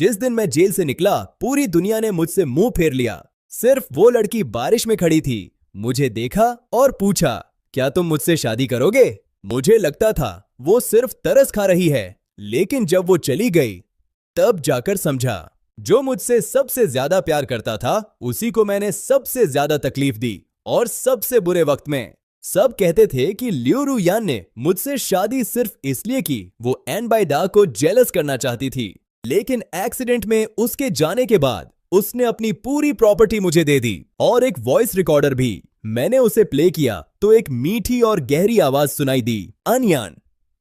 जिस दिन मैं जेल से निकला, पूरी दुनिया ने मुझसे मुंह फेर लिया। सिर्फ वो लड़की बारिश में खड़ी थी, मुझे देखा और पूछा, क्या तुम मुझसे शादी करोगे? मुझे लगता था वो सिर्फ तरस खा रही है, लेकिन जब वो चली गई तब जाकर समझा, जो मुझसे सबसे ज्यादा प्यार करता था उसी को मैंने सबसे ज्यादा तकलीफ दी, और सबसे बुरे वक्त में। सब कहते थे कि लियू रु यान ने मुझसे शादी सिर्फ इसलिए की वो एन बाई दा को जेलस करना चाहती थी, लेकिन एक्सीडेंट में उसके जाने के बाद उसने अपनी पूरी प्रॉपर्टी मुझे दे दी और एक वॉइस रिकॉर्डर भी। मैंने उसे प्ले किया तो एक मीठी और गहरी आवाज सुनाई दी, अनयान,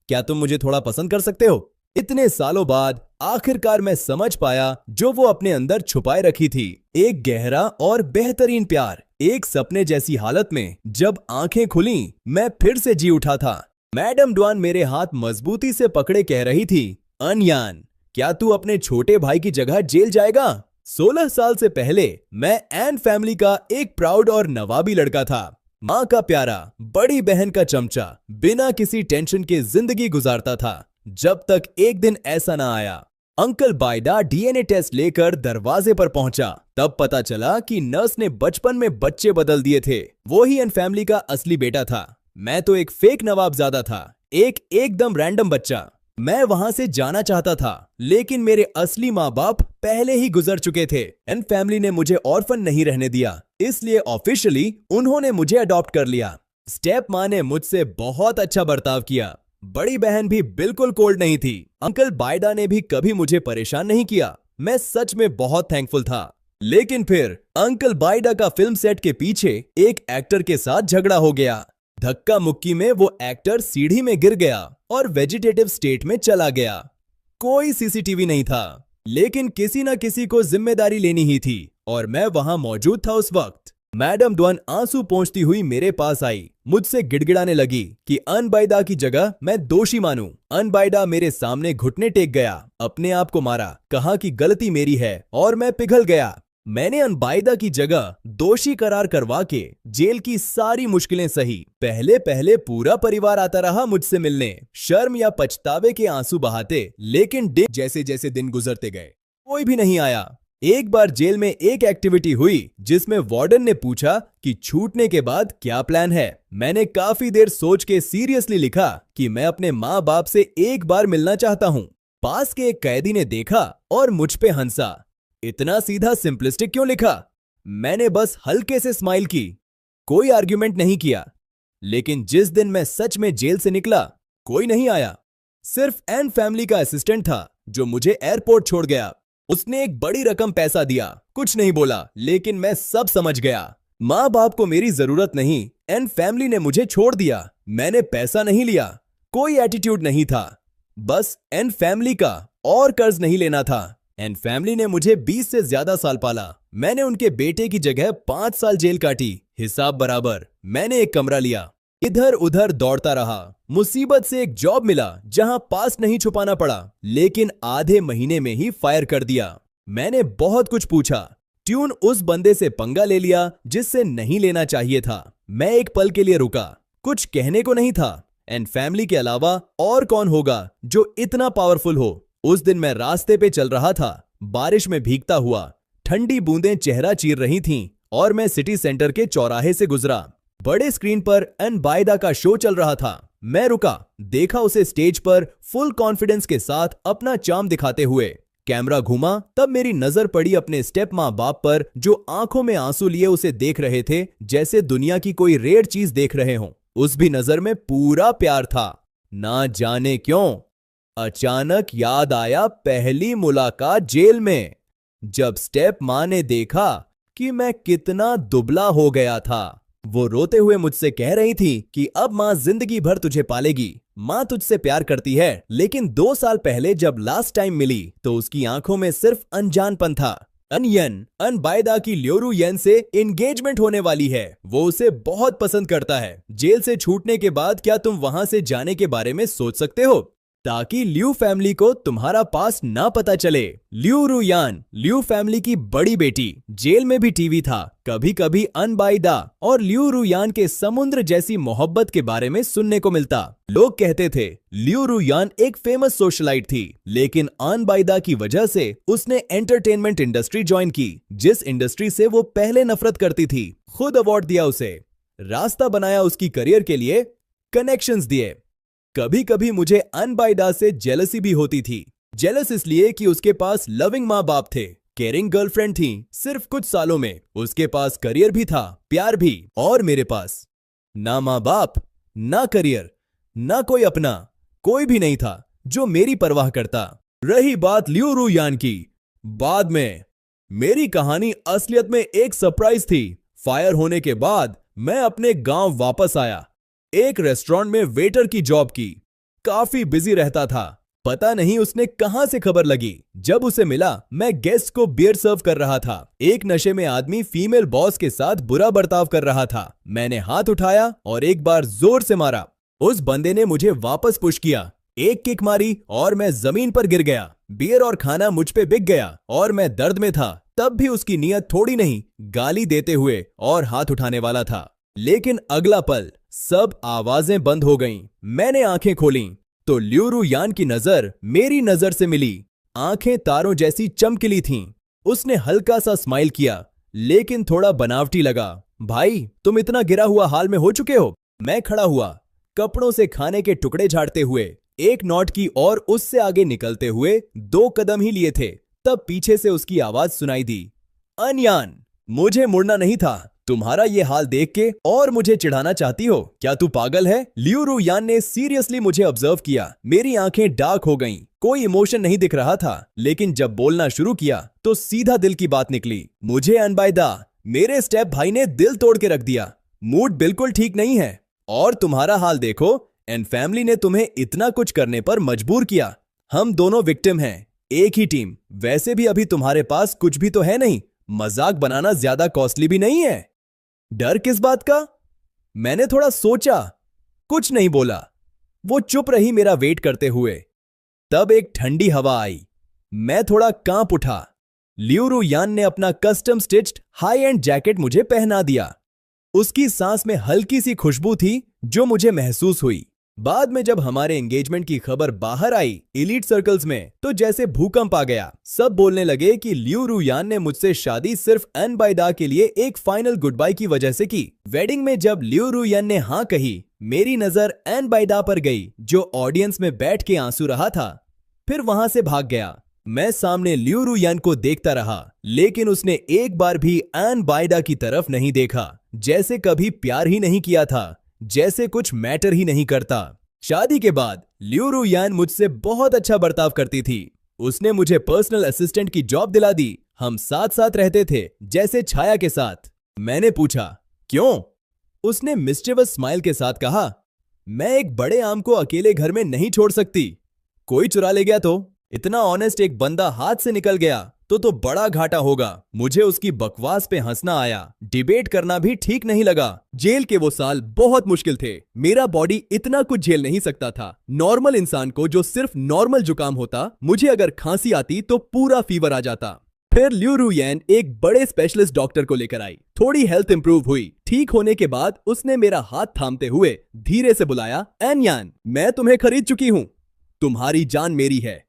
क्या तुम मुझे थोड़ा पसंद कर सकते हो? इतने सालों बाद आखिरकार मैं समझ पाया जो वो अपने अंदर छुपाए रखी थी, एक गहरा और बेहतरीन प्यार। एक सपने जैसी हालत में जब आंखें खुली, मैं फिर से जी उठा था। मैडम ड्वान मेरे हाथ मजबूती से पकड़े कह रही थी, अनयान, क्या तू अपने छोटे भाई की जगह जेल जाएगा? 16 साल से पहले मैं एन फैमिली का एक प्राउड और नवाबी लड़का था, माँ का प्यारा, बड़ी बहन का चमचा, बिना किसी टेंशन के जिंदगी गुजारता था, जब तक एक दिन ऐसा ना आया। अंकल बायडा डीएनए टेस्ट लेकर दरवाजे पर पहुंचा, तब पता चला कि नर्स ने बचपन में बच्चे बदल दिए थे। वो ही एन फैमिली का असली बेटा था। मैं तो एक फेक नवाबजादा था, एकदम रैंडम बच्चा। मैं वहां से जाना चाहता था, लेकिन मेरे असली माँ बाप पहले ही गुजर चुके थे। एन फैमिली ने मुझे ऑर्फन नहीं रहने दिया, इसलिए ऑफिशियली उन्होंने मुझे अडॉप्ट कर लिया। स्टेप माँ ने मुझसे बहुत अच्छा बर्ताव किया। बड़ी बहन भी बिल्कुल कोल्ड नहीं थी। अंकल बायडा ने भी कभी मुझे परेशान नहीं किया। मैं सच में बहुत थैंकफुल था। लेकिन फिर अंकल बायडा का फिल्म सेट के पीछे एक एक्टर के साथ झगड़ा हो गया। धक्का मुक्की में वो एक्टर सीढ़ी में गिर गया और वेजिटेटिव स्टेट में चला गया। कोई सीसीटीवी नहीं था, लेकिन किसी न किसी को जिम्मेदारी लेनी ही थी, और मैं वहां मौजूद था उस वक्त। मैडम ड्वान आंसू पोंछती हुई मेरे पास आई, मुझसे गिड़गिड़ाने लगी कि अनबायदा की जगह मैं दोषी मानूं। अनबायदा मेरे सामने घुटने टेक गया, अपने आप को मारा, कहा कि गलती मेरी है, और मैं पिघल गया। मैंने अनबायदा की जगह दोषी करार करवा के जेल की सारी मुश्किलें सही। पहले पहले पूरा परिवार आता रहा मुझसे मिलने, शर्म या पछतावे के आंसू बहाते, लेकिन जैसे जैसे दिन गुजरते गए कोई भी नहीं आया। एक बार जेल में एक एक्टिविटी हुई जिसमें वार्डन ने पूछा कि छूटने के बाद क्या प्लान है। मैंने काफी देर सोच के सीरियसली लिखा कि मैं अपने माँ बाप से एक बार मिलना चाहता हूँ। पास के एक कैदी ने देखा और मुझ पे हंसा। इतना सीधा सिंपलिस्टिक क्यों लिखा? मैंने बस हल्के से स्माइल की, कोई आर्ग्यूमेंट नहीं किया। लेकिन जिस दिन मैं सच में जेल से निकला, कोई नहीं आया। सिर्फ एन फैमिली का असिस्टेंट था जो मुझे एयरपोर्ट छोड़ गया। उसने एक बड़ी रकम पैसा दिया, कुछ नहीं बोला, लेकिन मैं सब समझ गया। माँ बाप को मेरी जरूरत नहीं, एन फैमिली ने मुझे छोड़ दिया। मैंने पैसा नहीं लिया, कोई एटीट्यूड नहीं था, बस एन फैमिली का और कर्ज नहीं लेना था। एन फैमिली ने मुझे 20 से ज्यादा साल पाला। मैंने उनके बेटे की जगह 5 साल जेल काटी, हिसाब बराबर। मैंने एक कमरा लिया, इधर उधर दौड़ता रहा। मुसीबत से एक जॉब मिला जहां पास नहीं छुपाना पड़ा, लेकिन आधे महीने में ही फायर कर दिया। मैंने बहुत कुछ पूछा, ट्यून उस बंदे से पंगा ले लिया जिससे नहीं लेना चाहिए था। मैं एक पल के लिए रुका, कुछ कहने को नहीं था। एंड फैमिली के अलावा और कौन होगा जो इतना पावरफुल हो। उस दिन मैं रास्ते पे चल रहा था, बारिश में भीगता हुआ। ठंडी बूंदें चेहरा चीर रही थीं और मैं सिटी सेंटर के चौराहे से गुजरा। बड़े स्क्रीन पर अनबायदा का शो चल रहा था। मैं रुका, देखा उसे स्टेज पर फुल कॉन्फिडेंस के साथ अपना चार्म दिखाते हुए। कैमरा घूमा, तब मेरी नजर पड़ी अपने स्टेप माँ बाप पर, जो आंखों में आंसू लिए उसे देख रहे थे जैसे दुनिया की कोई रेयर चीज देख रहे हों। उस भी नजर में पूरा प्यार था। ना जाने क्यों अचानक याद आया पहली मुलाकात जेल में, जब स्टेप माँ ने देखा कि मैं कितना दुबला हो गया था। वो रोते हुए मुझसे कह रही थी कि अब माँ जिंदगी भर तुझे पालेगी, माँ तुझसे प्यार करती है। लेकिन 2 साल पहले जब लास्ट टाइम मिली तो उसकी आंखों में सिर्फ अनजानपन था। अनबायदा की लियू रु यान से एंगेजमेंट होने वाली है। वो उसे बहुत पसंद करता है। जेल से छूटने के बाद क्या तुम वहां से जाने के बारे में सोच सकते हो? ताकि लियू फैमिली को तुम्हारा पास ना पता चले। लियू रुयान, लियू फैमिली की बड़ी बेटी। जेल में भी टीवी था, कभी कभी अनबाइदा और लियू रुयान के समुद्र जैसी मोहब्बत के बारे में सुनने को मिलता। लोग कहते थे लियू रुयान एक फेमस सोशलाइट थी, लेकिन अनबाइदा की वजह से उसने एंटरटेनमेंट इंडस्ट्री ज्वाइन की, जिस इंडस्ट्री से वो पहले नफरत करती थी। खुद अवार्ड दिया उसे, रास्ता बनाया उसकी करियर के लिए, कनेक्शंस दिए। कभी कभी मुझे अनबाइदा से जेलसी भी होती थी। जेलस इसलिए कि उसके पास लविंग माँ बाप थे, केयरिंग गर्लफ्रेंड थी। सिर्फ कुछ सालों में उसके पास करियर भी था, प्यार भी, और मेरे पास ना माँ बाप, ना करियर, ना कोई अपना, कोई भी नहीं था जो मेरी परवाह करता। रही बात लियू रुयान की, बाद में मेरी कहानी असलियत में एक सरप्राइज थी। फायर होने के बाद मैं अपने गांव वापस आया, एक रेस्टोरेंट में वेटर की जॉब की। काफी बिजी रहता था, पता नहीं उसने कहां से खबर लगी। जब उसे मिला, मैं गेस्ट को बियर सर्व कर रहा था। एक नशे में आदमी फीमेल बॉस के साथ बुरा बर्ताव कर रहा था। मैंने हाथ उठाया और एक बार जोर से मारा। उस बंदे ने मुझे वापस पुश किया, एक किक मारी और मैं जमीन पर गिर गया। बियर और खाना मुझ पे बिक गया और मैं दर्द में था। तब भी उसकी नीयत थोड़ी नहीं, गाली देते हुए और हाथ उठाने वाला था। लेकिन अगला पल सब आवाजें बंद हो गईं। मैंने आंखें खोलीं तो लियू रुयान की नजर मेरी नजर से मिली। आंखें तारों जैसी चमकीली थीं। उसने हल्का सा स्माइल किया, लेकिन थोड़ा बनावटी लगा। भाई, तुम इतना गिरा हुआ हाल में हो चुके हो? मैं खड़ा हुआ, कपड़ों से खाने के टुकड़े झाड़ते हुए, एक नॉट की और उससे आगे निकलते हुए 2 कदम ही लिए थे। तब पीछे से उसकी आवाज सुनाई दी, अनयान। मुझे मुड़ना नहीं था। तुम्हारा ये हाल देख के और मुझे चिढ़ाना चाहती हो? क्या तू पागल है? लियू रुयान ने सीरियसली मुझे ऑब्जर्व किया। मेरी आंखें डार्क हो गईं। कोई इमोशन नहीं दिख रहा था, लेकिन जब बोलना शुरू किया तो सीधा दिल की बात निकली। मुझे अनबाइदा, मेरे स्टेप भाई ने दिल तोड़ के रख दिया। मूड बिल्कुल ठीक नहीं है और तुम्हारा हाल देखो, एंड फैमिली ने तुम्हें इतना कुछ करने पर मजबूर किया। हम दोनों विक्टिम हैं, एक ही टीम। वैसे भी अभी तुम्हारे पास कुछ भी तो है नहीं, मजाक बनाना ज्यादा कॉस्टली भी नहीं है। डर किस बात का? मैंने थोड़ा सोचा, कुछ नहीं बोला। वो चुप रही मेरा वेट करते हुए। तब एक ठंडी हवा आई, मैं थोड़ा कांप उठा। लियू रुयान ने अपना custom stitched high and jacket मुझे पहना दिया। उसकी सांस में हल्की सी खुशबू थी जो मुझे महसूस हुई। बाद में जब हमारे एंगेजमेंट की खबर बाहर आई एलीट सर्कल्स में, तो जैसे भूकंप आ गया। सब बोलने लगे कि लियू रुयान ने मुझसे शादी सिर्फ अनबाइदा के लिए एक फाइनल गुड बाय की वजह से की। वेडिंग में जब लियू रुयान ने हाँ कही, मेरी नजर अनबाइदा पर गई, जो ऑडियंस में बैठ के आंसू रहा था। फिर वहां से भाग गया। मैं सामने लियू रुयान को देखता रहा, लेकिन उसने एक बार भी अनबाइदा की तरफ नहीं देखा। जैसे कभी प्यार ही नहीं किया था, जैसे कुछ मैटर ही नहीं करता। शादी के बाद लियू रुयान मुझसे बहुत अच्छा बर्ताव करती थी। उसने मुझे पर्सनल असिस्टेंट की जॉब दिला दी। हम साथ साथ रहते थे, जैसे छाया के साथ। मैंने पूछा, क्यों? उसने मिस्चिवस स्माइल के साथ कहा, मैं एक बड़े आम को अकेले घर में नहीं छोड़ सकती। कोई चुरा ले गया तो? इतना ऑनेस्ट एक बंदा हाथ से निकल गया तो बड़ा घाटा होगा। मुझे उसकी बकवास पे हंसना आया। डिबेट करना भी ठीक नहीं लगा। जेल के वो साल बहुत मुश्किल थे। मेरा बॉडी इतना कुछ झेल नहीं सकता था। नॉर्मल इंसान को जो सिर्फ नॉर्मल जुकाम होता, मुझे अगर खांसी आती तो पूरा फीवर आ जाता। फिर लियू रुयान एक बड़े स्पेशलिस्ट डॉक्टर को लेकर आई। थोड़ी हेल्थ इंप्रूव हुई। ठीक होने के बाद उसने मेरा हाथ थामते हुए धीरे से बुलाया, एनयान, मैं तुम्हें खरीद चुकी हूं। तुम्हारी जान मेरी है,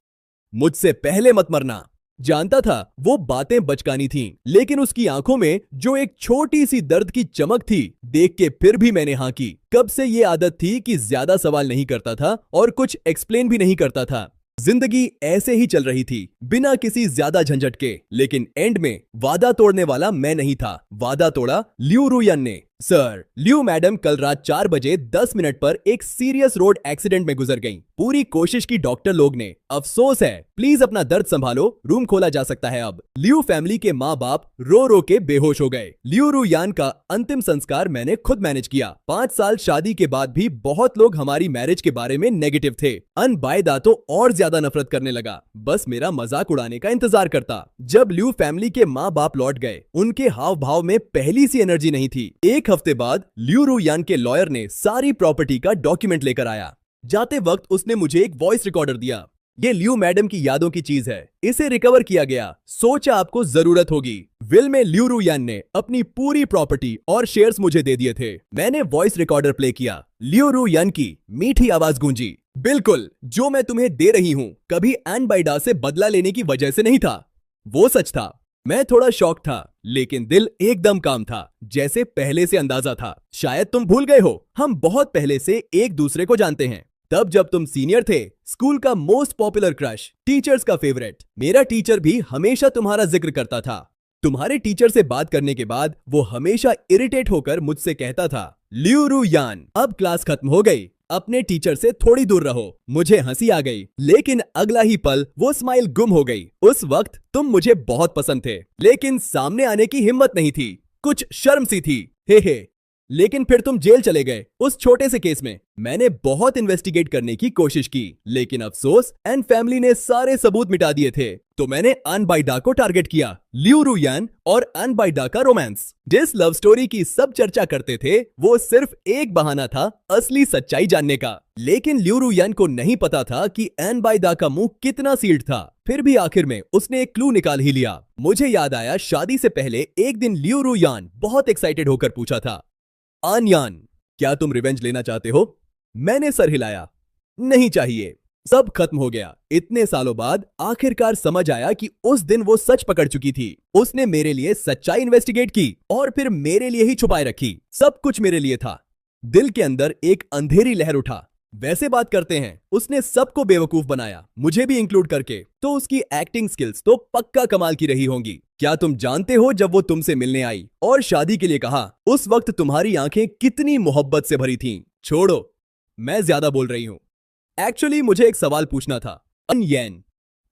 मुझसे पहले मत मरना। जानता था वो बातें बचकानी थीं, लेकिन उसकी आंखों में जो एक छोटी सी दर्द की चमक थी, देख के फिर भी मैंने हाँ की। कब से ये आदत थी कि ज्यादा सवाल नहीं करता था और कुछ एक्सप्लेन भी नहीं करता था। जिंदगी ऐसे ही चल रही थी, बिना किसी ज्यादा झंझट के। लेकिन एंड में वादा तोड़ने वाला मैं नहीं था। वादा तोड़ा लियू रुयान ने। सर, लियू मैडम कल रात 4 बजे 10 मिनट पर एक सीरियस रोड एक्सीडेंट में गुजर गईं। पूरी कोशिश की डॉक्टर लोग ने। अफसोस है, प्लीज अपना दर्द संभालो, रूम खोला जा सकता है अब। लियू फैमिली के माँ बाप रो रो के बेहोश हो गए। लियू रुयान का अंतिम संस्कार मैंने खुद मैनेज किया। 5 साल शादी के बाद भी बहुत लोग हमारी मैरिज के बारे में नेगेटिव थे। अनबाइदा तो और ज्यादा नफरत करने लगा, बस मेरा मजाक उड़ाने का इंतजार करता। जब लियू फैमिली के माँ बाप लौट गए, उनके हाव भाव में पहली सी एनर्जी नहीं थी। एक हफ्ते बाद लियू रुयान के लॉयर ने सारी प्रॉपर्टी का डॉक्यूमेंट लेकर आया। जाते वक्त उसने मुझे एक वॉइस रिकॉर्डर दिया। ये लियू मैडम की यादों की चीज है, इसे रिकवर किया गया, सोचा आपको जरूरत होगी। विल में लियू रुयान ने अपनी पूरी प्रॉपर्टी और शेयर्स मुझे दे दिए थे। मैंने वॉइस रिकॉर्डर प्ले किया, लियू रुयान की मीठी आवाज गूंजी। बिल्कुल, जो मैं तुम्हें दे रही हूं कभी एन बाइडा से बदला लेने की वजह से नहीं था। वो सच था। मैं थोड़ा शॉक था, लेकिन दिल एकदम काम था, जैसे पहले से अंदाजा था। शायद तुम भूल गए हो, हम बहुत पहले से एक दूसरे को जानते हैं। तब जब तुम सीनियर थे, स्कूल का मोस्ट पॉपुलर क्रश, टीचर्स का फेवरेट। मेरा टीचर भी हमेशा तुम्हारा जिक्र करता था। तुम्हारे टीचर से बात करने के बाद वो हमेशा इरिटेट होकर मुझसे कहता था, लियू रुयान, अब क्लास खत्म हो गई, अपने टीचर से थोड़ी दूर रहो। मुझे हंसी आ गई, लेकिन अगला ही पल वो स्माइल गुम हो गई। उस वक्त तुम मुझे बहुत पसंद थे, लेकिन सामने आने की हिम्मत नहीं थी, कुछ शर्म सी थी। हे। लेकिन फिर तुम जेल चले गए उस छोटे से केस में। मैंने बहुत इन्वेस्टिगेट करने की कोशिश की, लेकिन अफसोस एन फैमिली ने सारे सबूत मिटा दिए थे। तो मैंने एन बाइडा को टारगेट किया। लियू रुयान और एन बाइडा का रोमांस, जिस लव स्टोरी की सब चर्चा करते थे, वो सिर्फ एक बहाना था असली सच्चाई जानने का। लेकिन लियू रुयान को नहीं पता था कि एन बाइडा का मुंह कितना सील्ड था। फिर भी आखिर में उसने एक क्लू निकाल ही लिया। मुझे याद आया, शादी से पहले एक दिन लियू रुयान बहुत एक्साइटेड होकर पूछा था, आनयान, क्या तुम रिवेंज लेना चाहते हो? मैंने सर हिलाया, नहीं चाहिए। सब खत्म हो गया। इतने सालों बाद आखिरकार समझ आया कि उस दिन वो सच पकड़ चुकी थी। उसने मेरे लिए सच्चाई इन्वेस्टिगेट की और फिर मेरे लिए ही छुपाए रखी। सब कुछ मेरे लिए था। दिल के अंदर एक अंधेरी लहर उठा। वैसे बात करते हैं, उसने सबको बेवकूफ बनाया, मुझे भी इंक्लूड करके। तो उसकी एक्टिंग स्किल्स तो पक्का कमाल की रही होंगी। क्या तुम जानते हो, जब वो तुमसे मिलने आई और शादी के लिए कहा, उस वक्त तुम्हारी आंखें कितनी मोहब्बत से भरी थीं? छोड़ो, मैं ज्यादा बोल रही हूं। एक्चुअली मुझे एक सवाल पूछना था। अनयन,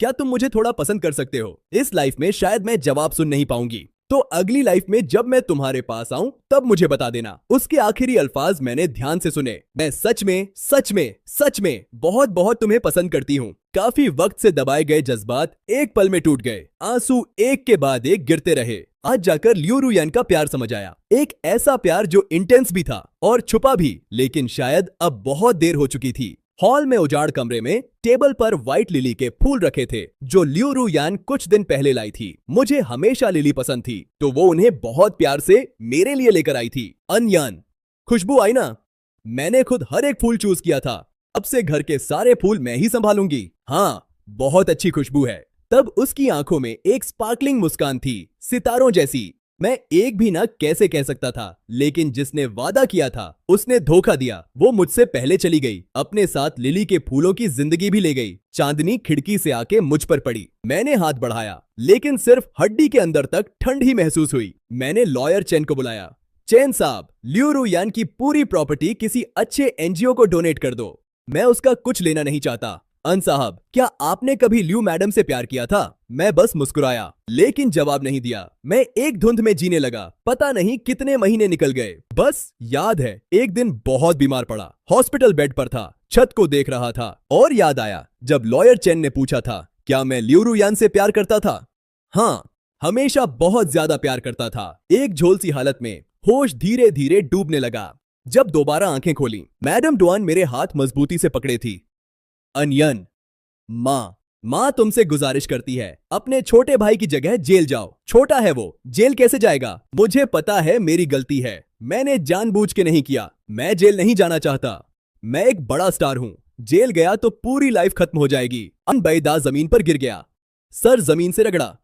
क्या तुम मुझे थोड़ा पसंद कर सकते हो? इस लाइफ में शायद मैं जवाब सुन नहीं पाऊंगी, तो अगली लाइफ में जब मैं तुम्हारे पास आऊं तब मुझे बता देना। उसके आखिरी अल्फाज मैंने ध्यान से सुने। मैं सच में बहुत बहुत तुम्हें पसंद करती हूँ। काफी वक्त से दबाए गए जज्बात एक पल में टूट गए। आंसू एक के बाद एक गिरते रहे। आज जाकर लियू रुयान का प्यार समझ आया। एक ऐसा प्यार जो इंटेंस भी था और छुपा भी, लेकिन शायद अब बहुत देर हो चुकी थी। हॉल में उजाड़ कमरे में टेबल पर व्हाइट लिली के फूल रखे थे, जो लियू रुयान कुछ दिन पहले लाई थी। मुझे हमेशा लिली पसंद थी, तो वो उन्हें बहुत प्यार से मेरे लिए लेकर आई थी। अनयान, खुशबू आई ना? मैंने खुद हर एक फूल चूज किया था। अब से घर के सारे फूल मैं ही संभालूंगी। हाँ, बहुत अच्छी खुशबू है। तब उसकी आंखों में एक स्पार्कलिंग मुस्कान थी, सितारों जैसी। मैं एक भी ना कैसे कह सकता था, लेकिन जिसने वादा किया था उसने धोखा दिया। वो मुझसे पहले चली गई, अपने साथ लिली के फूलों की जिंदगी भी ले गई। चांदनी खिड़की से आके मुझ पर पड़ी। मैंने हाथ बढ़ाया, लेकिन सिर्फ हड्डी के अंदर तक ठंड ही महसूस हुई। मैंने लॉयर चेन को बुलाया। चेन साहब, लियू रुयान की पूरी प्रॉपर्टी किसी अच्छे एनजीओ को डोनेट कर दो। मैं उसका कुछ लेना नहीं चाहता। अन साहब, क्या आपने कभी लियू मैडम से प्यार किया था? मैं बस मुस्कुराया, लेकिन जवाब नहीं दिया। मैं एक धुंध में जीने लगा। पता नहीं कितने महीने निकल गए। बस याद है, एक दिन बहुत बीमार पड़ा, हॉस्पिटल बेड पर था, छत को देख रहा था, और याद आया जब लॉयर चेन ने पूछा था, क्या मैं लियू रुयान से प्यार करता था? हाँ, हमेशा बहुत ज्यादा प्यार करता था। एक झोलसी हालत में होश धीरे धीरे डूबने लगा। जब दोबारा आंखें खोली, मैडम डुआन मेरे हाथ मजबूती से पकड़े थी। अनयन, माँ तुमसे गुजारिश करती है, अपने छोटे भाई की जगह जेल जाओ। छोटा है वो, जेल कैसे जाएगा? मुझे पता है मेरी गलती है, मैंने जानबूझ के नहीं किया। मैं जेल नहीं जाना चाहता। मैं एक बड़ा स्टार हूं, जेल गया तो पूरी लाइफ खत्म हो जाएगी। अनबैदा जमीन पर गिर गया, सर जमीन से रगड़ा।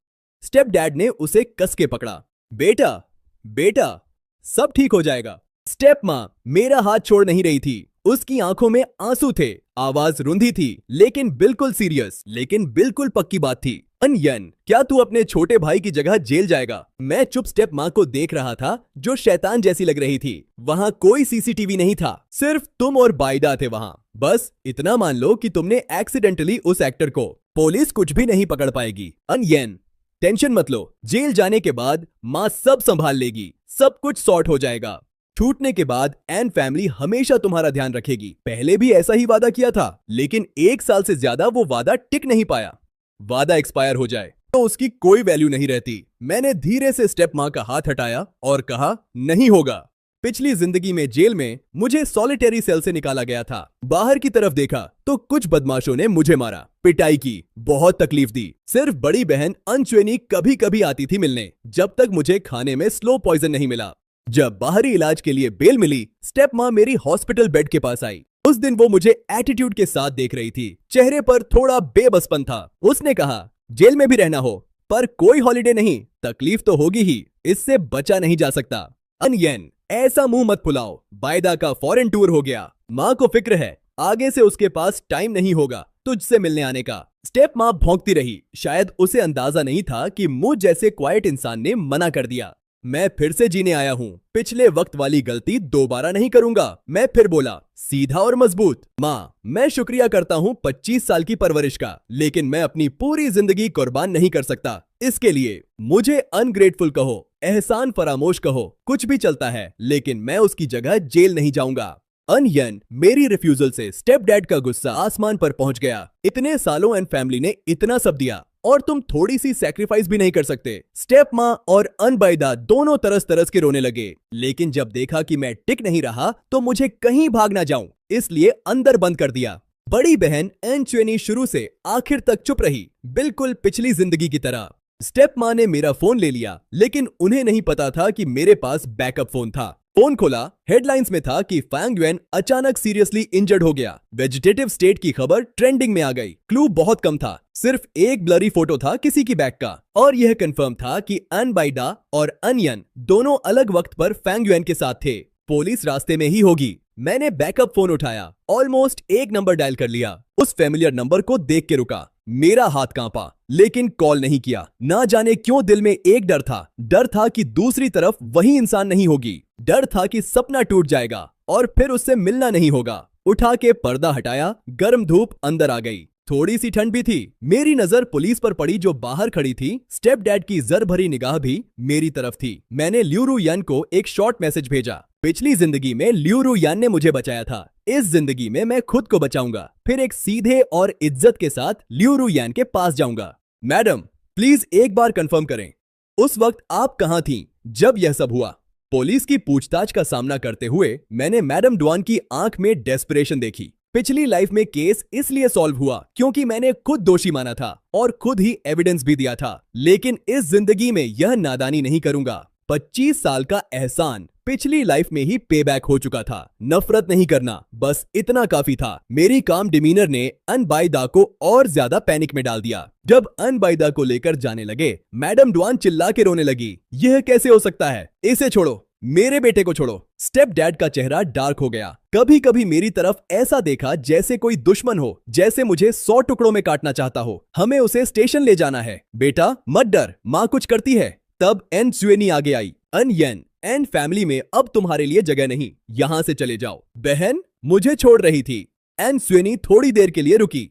स्टेप डैड ने उसे कस के पकड़ा। बेटा, सब ठीक हो जाएगा। स्टेप माँ मेरा हाथ छोड़ नहीं रही थी। उसकी आंखों में आंसू थे, आवाज रुंधी थी, लेकिन बिल्कुल सीरियस, लेकिन बिल्कुल पक्की बात थी। अनयन, क्या तू अपने छोटे भाई की जगह जेल जाएगा? मैं चुप स्टेप माँ को देख रहा था, जो शैतान जैसी लग रही थी। वहां कोई सीसीटीवी नहीं था, सिर्फ तुम और बाइडा थे वहां। बस इतना मान लो कि तुमने एक्सीडेंटली उस एक्टर को, पुलिस कुछ भी नहीं पकड़ पाएगी। अनयन, टेंशन मत लो, जेल जाने के बाद माँ सब संभाल लेगी, सब कुछ सॉर्ट हो जाएगा। छूटने के बाद एन फैमिली हमेशा तुम्हारा ध्यान रखेगी। पहले भी ऐसा ही वादा किया था, लेकिन 1 साल से ज्यादा वो वादा टिक नहीं पाया। वादा एक्सपायर हो जाए तो उसकी कोई वैल्यू नहीं रहती। मैंने धीरे से स्टेप माँ का हाथ हटाया और कहा, नहीं होगा। पिछली जिंदगी में जेल में मुझे सॉलिटरी सेल से निकाला गया था। बाहर की तरफ देखा तो कुछ बदमाशों ने मुझे मारा, पिटाई की, बहुत तकलीफ दी। सिर्फ बड़ी बहन अनश्वेनी कभी कभी आती थी मिलने, जब तक मुझे खाने में स्लो पॉइजन नहीं मिला। जब बाहरी इलाज के लिए बेल मिली, स्टेप माँ मेरी हॉस्पिटल बेड के पास आई। उस दिन वो मुझे एटीट्यूड के साथ देख रही थी, चेहरे पर थोड़ा बेबसपन था। उसने कहा, जेल में भी रहना हो पर कोई हॉलिडे नहीं, तकलीफ तो होगी ही, इससे बचा नहीं जा सकता। अनयन, ऐसा मुंह मत फुलाओ, बायदा का फॉरेन टूर हो गया। माँ को फिक्र है, आगे से उसके पास टाइम नहीं होगा तुझसे मिलने आने का। स्टेप माँ भौंकती रही, शायद उसे अंदाजा नहीं था कि मुझ जैसे क्वाइट इंसान ने मना कर दिया। मैं फिर से जीने आया हूँ, पिछले वक्त वाली गलती दोबारा नहीं करूंगा। मैं फिर बोला, सीधा और मजबूत। माँ, मैं शुक्रिया करता हूँ 25 साल की परवरिश का, लेकिन मैं अपनी पूरी जिंदगी कुर्बान नहीं कर सकता इसके लिए। मुझे अनग्रेटफुल कहो, एहसान फरामोश कहो, कुछ भी चलता है, लेकिन मैं उसकी जगह जेल नहीं जाऊंगा। अनयन, मेरी रिफ्यूजल से स्टेप डैड का गुस्सा आसमान पर पहुंच गया। इतने सालों एंड फैमिली ने इतना सब दिया और तुम थोड़ी सी सैक्रिफाइस भी नहीं कर सकते। स्टेप माँ और अनबाइदा दोनों तरस तरस के रोने लगे, लेकिन जब देखा कि मैं टिक नहीं रहा तो मुझे कहीं भाग ना जाऊं, इसलिए अंदर बंद कर दिया। बड़ी बहन एनच्वेनी शुरू से आखिर तक चुप रही, बिल्कुल पिछली जिंदगी की तरह। स्टेप माँ ने मेरा फोन ले लिया, लेकिन उन्हें नहीं पता था कि मेरे पास बैकअप फोन था। फोन खोला, हेडलाइंस में था कि फैंग युएन अचानक सीरियसली इंजर्ड हो गया। वेजिटेटिव स्टेट की खबर ट्रेंडिंग में आ गई। क्लू बहुत कम था, सिर्फ एक ब्लरी फोटो था किसी की बैग का, और यह कंफर्म था कि अनबाइडा और अनयन दोनों अलग वक्त पर फैंग युएन के साथ थे। पुलिस रास्ते में ही होगी। मैंने बैकअप फोन उठाया, ऑलमोस्ट एक नंबर डायल कर लिया। उस फेमिलियर नंबर को देख के रुका, मेरा हाथ कांपा, लेकिन कॉल नहीं किया। ना जाने क्यों दिल में एक डर था कि दूसरी तरफ वही इंसान नहीं होगी। डर था कि सपना टूट जाएगा और फिर उससे मिलना नहीं होगा। उठा के पर्दा हटाया, गर्म धूप अंदर आ गई। थोड़ी सी ठंड भी थी। मेरी नजर पुलिस पर पड़ी जो बाहर खड़ी थी। स्टेप डैड की जर भरी निगाह भी मेरी तरफ थी। मैंने लियू रु यान को एक शॉर्ट मैसेज भेजा। पिछली जिंदगी में लियू रु यान ने मुझे बचाया था, इस जिंदगी में मैं खुद को बचाऊंगा। फिर एक सीधे और इज्जत के साथ लियू रु यान के पास जाऊंगा। मैडम, प्लीज एक बार कंफर्म करें, उस वक्त आप कहां थी जब यह सब हुआ? पुलिस की पूछताछ का सामना करते हुए मैंने मैडम डुआन की आंख में डेस्परेशन देखी। पिछली लाइफ में केस इसलिए सॉल्व हुआ क्योंकि मैंने खुद दोषी माना था और खुद ही एविडेंस भी दिया था, लेकिन इस जिंदगी में यह नादानी नहीं करूंगा। 25 साल का एहसान पिछली लाइफ में ही पे बैक हो चुका था। नफरत नहीं करना, बस इतना काफी था। मेरी काम डिमीनर ने अनबाइदा को और ज्यादा पैनिक में डाल दिया। जब अनबाइदा को लेकर जाने लगे, मैडम डुआन चिल्ला के रोने लगी, यह कैसे हो सकता है? इसे छोड़ो, मेरे बेटे को छोड़ो। स्टेप डैड का चेहरा डार्क हो गया। कभी कभी मेरी तरफ ऐसा देखा जैसे कोई दुश्मन हो, जैसे मुझे 100 टुकड़ों में काटना चाहता हो। हमें उसे स्टेशन ले जाना है। बेटा मत डर, माँ कुछ करती है। तब एनच्वेनी आगे आई। अनयन, एन फैमिली में अब तुम्हारे लिए जगह नहीं, यहां से चले जाओ। बहन मुझे छोड़ रही थी। एनच्वेनी थोड़ी देर के लिए रुकी,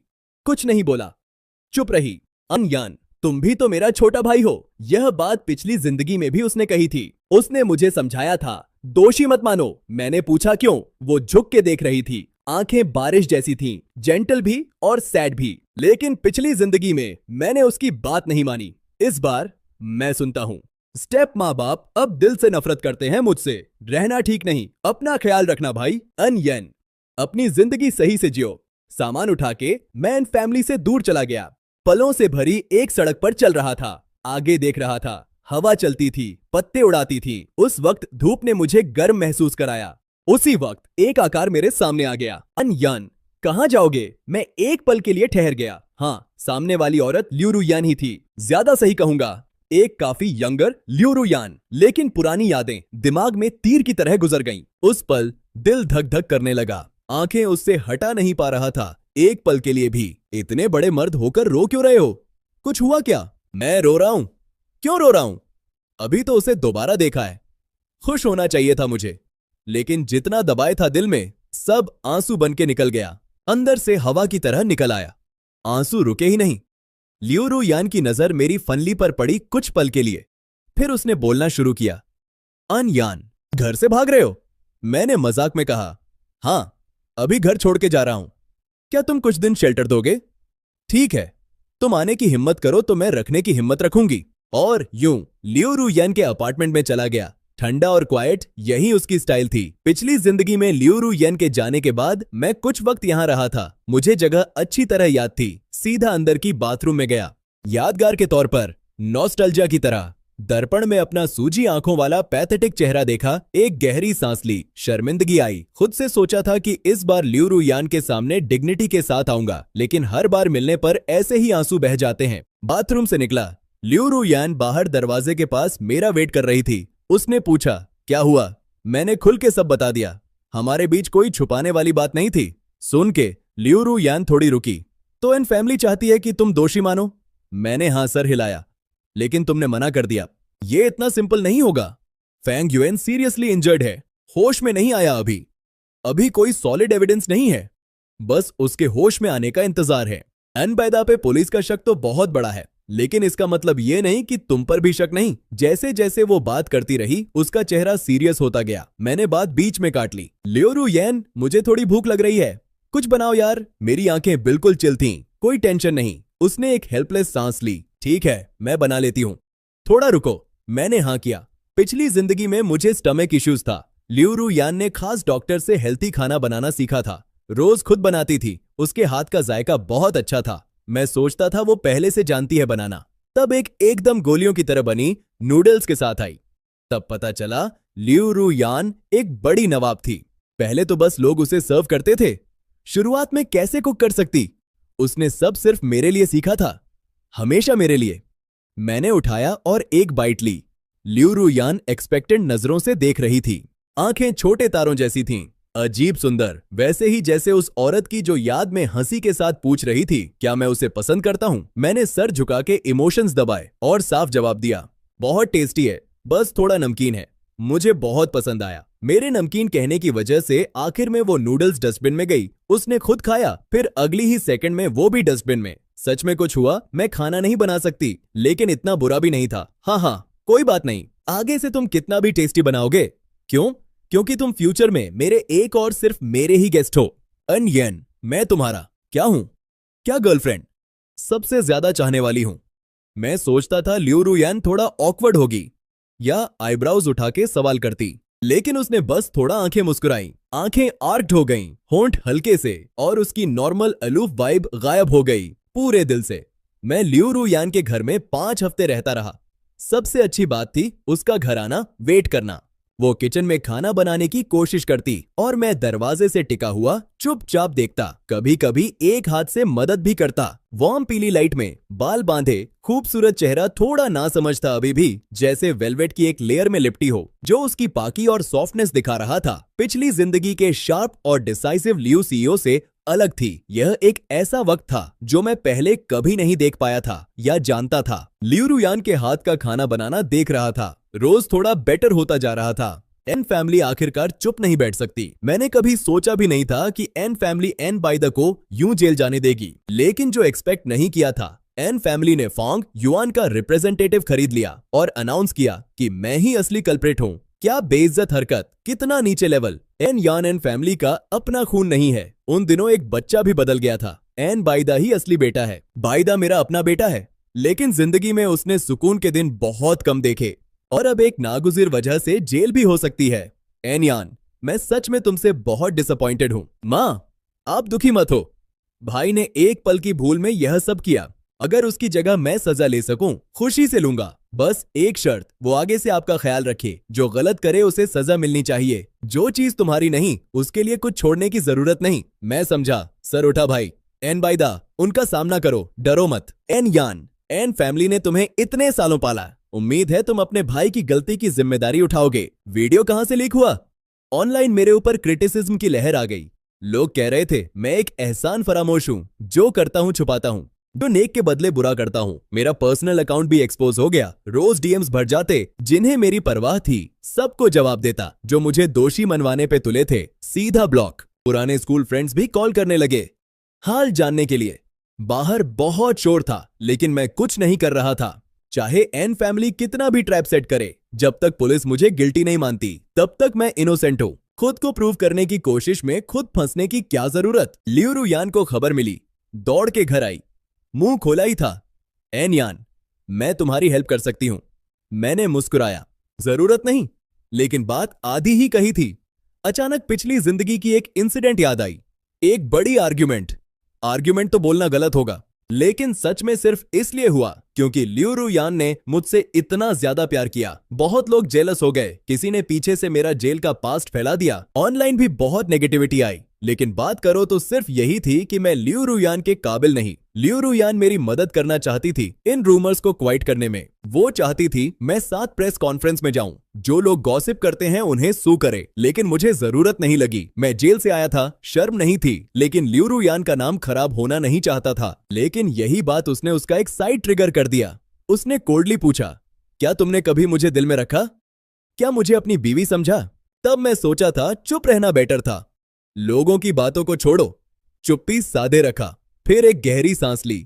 कुछ नहीं बोला, चुप रही। अनयन, तुम भी तो मेरा छोटा भाई हो। यह बात पिछली जिंदगी में भी उसने कही थी। उसने मुझे समझाया था, दोषी मत मानो। मैंने पूछा क्यों? वो झुक के देख रही थी, आंखें बारिश जैसी थीं, जेंटल भी और सैड भी। लेकिन पिछली जिंदगी में मैंने उसकी बात नहीं मानी। इस बार मैं सुनता हूं। स्टेप माँ बाप अब दिल से नफरत करते हैं मुझसे। रहना ठीक नहीं, अपना ख्याल रखना भाई। अनयन, अपनी जिंदगी सही से जियो। सामान उठा के मैं इन फैमिली से दूर चला गया। पलों से भरी एक सड़क पर चल रहा था। आगे देख रहा था, हवा चलती थी, पत्ते उड़ाती थी। उस वक्त धूप ने मुझे गर्म महसूस कराया। उसी वक्त एक आकार मेरे सामने आ गया। अनयन, कहां जाओगे? मैं एक पल के लिए ठहर गया। हाँ, सामने वाली औरत लियू रु यान ही थी। ज्यादा सही कहूंगा, एक काफी यंगर लियू रु यान। लेकिन पुरानी यादें दिमाग में तीर की तरह गुजर गईं। उस पल दिल धक धक करने लगा। आंखें उससे हटा नहीं पा रहा था, एक पल के लिए भी। इतने बड़े मर्द होकर रो क्यों रहे हो? कुछ हुआ क्या? मैं रो रहा हूं? क्यों रो रहा हूं? अभी तो उसे दोबारा देखा है। खुश होना चाहिए था मुझे, लेकिन जितना दबाए था दिल में, सब आंसू बन के निकल गया। अंदर से हवा की तरह निकल आया। आंसू रुके ही नहीं। लियू रु यान की नजर मेरी फनली पर पड़ी कुछ पल के लिए। फिर उसने बोलना शुरू किया, अनयान, घर से भाग रहे हो? मैंने मजाक में कहा, हां, अभी घर छोड़ के जा रहा हूं। क्या तुम कुछ दिन शेल्टर दोगे? ठीक है, तुम आने की हिम्मत करो तो मैं रखने की हिम्मत रखूंगी। और यूं लियू रु यान के अपार्टमेंट में चला गया। ठंडा और क्वाइट, यही उसकी स्टाइल थी। पिछली जिंदगी में लियू रु येन के जाने के बाद मैं कुछ वक्त यहाँ रहा था। मुझे जगह अच्छी तरह याद थी। सीधा अंदर की बाथरूम में गया। यादगार के तौर पर, नॉस्टैल्जिया की तरह। दर्पण में अपना सूजी आंखों वाला पैथेटिक चेहरा देखा, एक गहरी सांस ली, शर्मिंदगी आई। खुद से सोचा था कि इस बार लियू रु यान के सामने डिग्निटी के साथ आऊंगा, लेकिन हर बार मिलने पर ऐसे ही आंसू बह जाते हैं। बाथरूम से निकला। लियू रु यान बाहर दरवाजे के पास मेरा वेट कर रही थी। उसने पूछा, क्या हुआ? मैंने खुल के सब बता दिया। हमारे बीच कोई छुपाने वाली बात नहीं थी। सुन के लियू रु यान थोड़ी रुकी। तो एन फैमिली चाहती है कि तुम दोषी मानो? मैंने हाँ सर हिलाया। लेकिन तुमने मना कर दिया। ये इतना सिंपल नहीं होगा। फैंग युएन सीरियसली इंजर्ड है, होश में नहीं आया अभी कोई सॉलिड एविडेंस नहीं है, बस उसके होश में आने का इंतजार है। एन बैदा पे पुलिस का शक तो बहुत बड़ा है, लेकिन इसका मतलब ये नहीं कि तुम पर भी शक नहीं। जैसे जैसे वो बात करती रही, उसका चेहरा सीरियस होता गया। मैंने बात बीच में काट ली। लियू रु येन, मुझे थोड़ी भूख लग रही है, कुछ बनाओ यार। मेरी आंखें बिल्कुल चिल थीं, कोई टेंशन नहीं। उसने एक हेल्पलेस सांस ली। ठीक है, मैं बना लेती हूँ। थोड़ा रुको। मैंने हाँ किया। पिछली जिंदगी में मुझे स्टमक इश्यूज था। लियू रु यान ने खास डॉक्टर से हेल्थी खाना बनाना सीखा था। रोज खुद बनाती थी। उसके हाथ का जायका बहुत अच्छा था। मैं सोचता था वो पहले से जानती है बनाना। तब एकदम गोलियों की तरह बनी नूडल्स के साथ आई। तब पता चला लियू रु यान एक बड़ी नवाब थी। पहले तो बस लोग उसे सर्व करते थे। शुरुआत में कैसे कुक कर सकती? उसने सब सिर्फ मेरे लिए सीखा था, हमेशा मेरे लिए। मैंने उठाया और एक बाइट ली। लियू रु यान एक्सपेक्टेंट नजरों से देख रही थी। आंखें छोटे तारों जैसी थीं, अजीब सुंदर, वैसे ही जैसे उस औरत की जो याद में हंसी के साथ पूछ रही थी, क्या मैं उसे पसंद करता हूं? मैंने सर झुका के इमोशंस दबाए और साफ जवाब दिया, बहुत टेस्टी है, बस थोड़ा नमकीन है। मुझे बहुत पसंद आया। मेरे नमकीन कहने की वजह से आखिर में वो नूडल्स डस्टबिन में गई। उसने खुद खाया, फिर अगली ही सेकंड में वो भी डस्टबिन में। सच में कुछ हुआ? मैं खाना नहीं बना सकती, लेकिन इतना बुरा भी नहीं था। हाँ, कोई बात नहीं, आगे से तुम कितना भी टेस्टी बनाओगे। क्यों? क्योंकि तुम फ्यूचर में मेरे एक और सिर्फ मेरे ही गेस्ट हो। एन येन, मैं तुम्हारा क्या हूं? क्या गर्लफ्रेंड? सबसे ज्यादा चाहने वाली हूं। मैं सोचता था लियू रु यान थोड़ा ऑकवर्ड होगी या आईब्राउज उठा के सवाल करती, लेकिन उसने बस थोड़ा आंखें मुस्कुराई। आंखें आर्क्ड हो गईं, होंठ हल्के से, और उसकी नॉर्मल अलूफ वाइब गायब हो गई पूरे दिल से। मैं लियू रु यान के घर में 5 हफ्ते रहता रहा। सबसे अच्छी बात थी उसका घर आना, वेट करना। वो किचन में खाना बनाने की कोशिश करती और मैं दरवाजे से टिका हुआ चुपचाप देखता। कभी कभी एक हाथ से मदद भी करता। वार्म पीली लाइट में बाल बांधे, खूबसूरत चेहरा थोड़ा ना समझ था अभी भी, जैसे वेलवेट की एक लेयर में लिपटी हो, जो उसकी पाकी और सॉफ्टनेस दिखा रहा था। पिछली जिंदगी के शार्प और डिसाइसिव लियू सीईओ से अलग थी। यह एक ऐसा वक्त था जो मैं पहले कभी नहीं देख पाया था या जानता था। लियू रु यान के हाथ का खाना बनाना देख रहा था। रोज थोड़ा बेटर होता जा रहा था। एन फैमिली आखिरकार चुप नहीं बैठ सकती। मैंने कभी सोचा भी नहीं था कि एन फैमिली एन बाइदा को यूं जेल जाने देगी, लेकिन जो एक्सपेक्ट नहीं किया था, एन फैमिली ने फॉन्ग युआन का रिप्रेजेंटेटिव खरीद लिया और अनाउंस किया कि मैं ही असली कल्प्रेट हूं। क्या बेइज्जत हरकत, कितना नीचे लेवल। एन यान एन फैमिली का अपना खून नहीं है। उन दिनों एक बच्चा भी बदल गया था। एन बाइदा ही असली बेटा है। बाइदा मेरा अपना बेटा है, लेकिन जिंदगी में उसने सुकून के दिन बहुत कम देखे, और अब एक नागुज़िर वजह से जेल भी हो सकती है। एन यान, मैं सच में तुमसे बहुत डिसअपॉइंटेड हूं। माँ, आप दुखी मत हो। भाई ने एक पल की भूल में यह सब किया। अगर उसकी जगह मैं सजा ले सकूं, खुशी से लूंगा। बस एक शर्त, वो आगे से आपका ख्याल रखे। जो गलत करे उसे सजा मिलनी चाहिए। जो चीज तुम्हारी नहीं, उसके लिए कुछ छोड़ने की जरूरत नहीं। मैं समझा। सर उठा भाई। एन बाइदा, उनका सामना करो, डरो मत। एन यान, एन फैमिली ने तुम्हें इतने सालों पाला। उम्मीद है तुम अपने भाई की गलती की जिम्मेदारी उठाओगे। वीडियो कहां से लीक हुआ? ऑनलाइन मेरे ऊपर क्रिटिसिज्म की लहर आ गई। लोग कह रहे थे मैं एक एहसान फरामोश हूं, जो करता हूं छुपाता हूं, जो नेक के बदले बुरा करता हूं। मेरा पर्सनल अकाउंट भी एक्सपोज हो गया। रोज डीएम्स भर जाते। जिन्हें मेरी परवाह थी सबको जवाब देता। जो मुझे दोषी मनवाने पे तुले थे सीधा ब्लॉक। पुराने स्कूल फ्रेंड्स भी कॉल करने लगे हाल जानने के लिए। बाहर बहुत शोर था, लेकिन मैं कुछ नहीं कर रहा था। चाहे एन फैमिली कितना भी ट्रैप सेट करे, जब तक पुलिस मुझे गिल्टी नहीं मानती, तब तक मैं इनोसेंट हूं। खुद को प्रूव करने की कोशिश में खुद फंसने की क्या जरूरत। लियू रु यान को खबर मिली, दौड़ के घर आई। मुंह खोला ही था। एन यान, मैं तुम्हारी हेल्प कर सकती हूं। मैंने मुस्कुराया। जरूरत नहीं, लेकिन बात आधी ही कही थी। अचानक पिछली जिंदगी की एक इंसिडेंट याद आई। एक बड़ी आर्ग्यूमेंट। आर्ग्यूमेंट तो बोलना गलत होगा, लेकिन सच में सिर्फ इसलिए हुआ क्योंकि लियू रुयान ने मुझसे इतना ज्यादा प्यार किया। बहुत लोग जेलस हो गए, किसी ने पीछे से मेरा जेल का पास्ट फैला दिया, ऑनलाइन भी बहुत नेगेटिविटी आई, लेकिन बात करो तो सिर्फ यही थी कि मैं लियू रुयान के काबिल नहीं। लियू रुयान मेरी मदद करना चाहती थी इन रूमर्स को क्वाइट करने में। वो चाहती थी मैं 7 प्रेस कॉन्फ्रेंस में जाऊं, जो लोग गॉसिप करते हैं उन्हें सू करे, लेकिन मुझे जरूरत नहीं लगी। मैं जेल से आया था, शर्म नहीं थी, लेकिन लियू रुयान का नाम खराब होना नहीं चाहता था। लेकिन यही बात उसने उसका एक साइड ट्रिगर कर दिया। उसने कोल्डली पूछा, क्या तुमने कभी मुझे दिल में रखा? क्या मुझे अपनी बीवी समझा? तब मैं सोचा था चुप रहना बेटर था। लोगों की बातों को छोड़ो, चुप्पी साधे रखा। फिर एक गहरी सांस ली,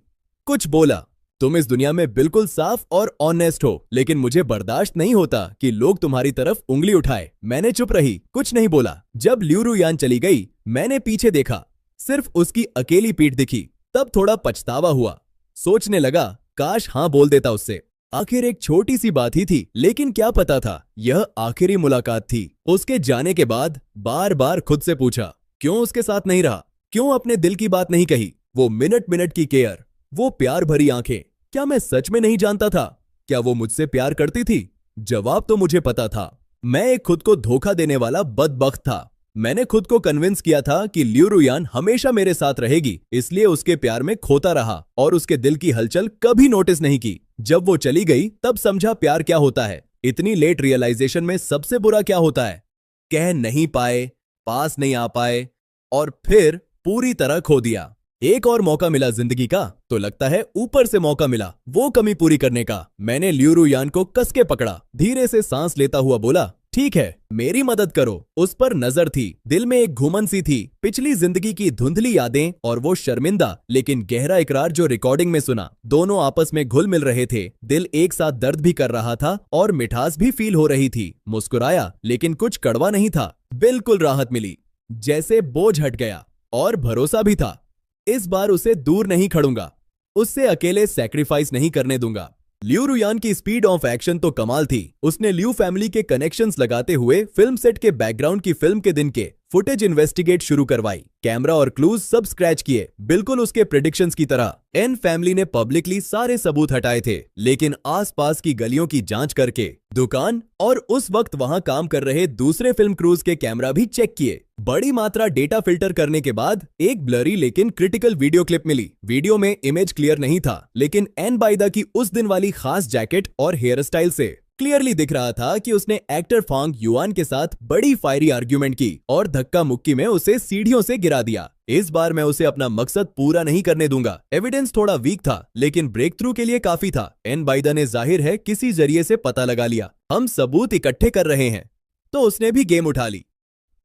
कुछ बोला, तुम इस दुनिया में बिल्कुल साफ और ऑनेस्ट हो, लेकिन मुझे बर्दाश्त नहीं होता कि लोग तुम्हारी तरफ उंगली उठाए। मैंने चुप रही, कुछ नहीं बोला। जब लियू रुयान चली गई, मैंने पीछे देखा, सिर्फ उसकी अकेली पीठ दिखी। तब थोड़ा पछतावा हुआ, सोचने लगा काश हाँ बोल देता उससे। आखिर एक छोटी सी बात ही थी, लेकिन क्या पता था यह आखिरी मुलाकात थी। उसके जाने के बाद बार बार खुद से पूछा, क्यों उसके साथ नहीं रहा? क्यों अपने दिल की बात नहीं कही? वो मिनट मिनट की केयर, वो प्यार भरी आंखें, क्या मैं सच में नहीं जानता था? क्या वो मुझसे प्यार करती थी? जवाब तो मुझे पता था। मैं एक खुद को धोखा देने वाला बदबख्त था। मैंने खुद को कन्विंस किया था कि लियू रुयान हमेशा मेरे साथ रहेगी, इसलिए उसके प्यार में खोता रहा और उसके दिल की हलचल कभी नोटिस नहीं की। जब वो चली गई तब समझा प्यार क्या होता है। इतनी लेट रियलाइजेशन में सबसे बुरा क्या होता है? कह नहीं पाए, पास नहीं आ पाए और फिर पूरी तरह खो दिया। एक और मौका मिला जिंदगी का, तो लगता है ऊपर से मौका मिला वो कमी पूरी करने का। मैंने लियू रुयान को कस के पकड़ा, धीरे से सांस लेता हुआ बोला, ठीक है, मेरी मदद करो। उस पर नजर थी, दिल में एक घुमन सी थी, पिछली जिंदगी की धुंधली यादें और वो शर्मिंदा लेकिन गहरा इकरार जो रिकॉर्डिंग में सुना। दोनों आपस में घुल मिल रहे थे। दिल एक साथ दर्द भी कर रहा था और मिठास भी फील हो रही थी। मुस्कुराया, लेकिन कुछ कड़वा नहीं था। बिल्कुल राहत मिली, जैसे बोझ हट गया और भरोसा भी था। इस बार उसे दूर नहीं खड़ूंगा, उससे अकेले सैक्रिफाइस नहीं करने दूंगा। लियू रुयान की स्पीड ऑफ एक्शन तो कमाल थी। उसने लियू फैमिली के कनेक्शंस लगाते हुए फिल्म सेट के बैकग्राउंड की फिल्म के दिन के फुटेज इन्वेस्टिगेट शुरू करवाई। कैमरा और क्लूज सब स्क्रैच किए, बिल्कुल उसके प्रेडिक्शंस की तरह। एन फैमिली ने पब्लिकली सारे सबूत हटाए थे, लेकिन आसपास की गलियों की जांच करके दुकान और उस वक्त वहां काम कर रहे दूसरे फिल्म क्रूज के कैमरा भी चेक किए। बड़ी मात्रा डेटा फिल्टर करने के बाद एक ब्लरी लेकिन क्रिटिकल वीडियो क्लिप मिली। वीडियो में इमेज क्लियर नहीं था, लेकिन एन बाइदा की उस दिन वाली खास जैकेट और हेयर स्टाइल से क्लियरली दिख रहा था कि उसने एक्टर फांग युआन के साथ बड़ी फायरी आर्ग्यूमेंट की और धक्का मुक्की में उसे सीढ़ियों से गिरा दिया। इस बार मैं उसे अपना मकसद पूरा नहीं करने दूंगा। एविडेंस थोड़ा वीक था, लेकिन ब्रेक थ्रू के लिए काफी था। एन बाइदा ने जाहिर है किसी जरिए से पता लगा लिया हम सबूत इकट्ठे कर रहे हैं, तो उसने भी गेम उठा ली।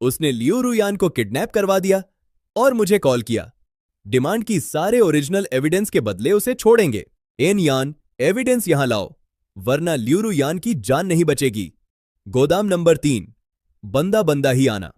उसने लियू रुयान को किडनैप करवा दिया और मुझे कॉल किया। डिमांड की सारे ओरिजिनल एविडेंस के बदले उसे छोड़ेंगे। एन यान, एविडेंस यहां लाओ, वरना लियू रुयान की जान नहीं बचेगी। गोदाम नंबर 3, बंदा बंदा ही आना।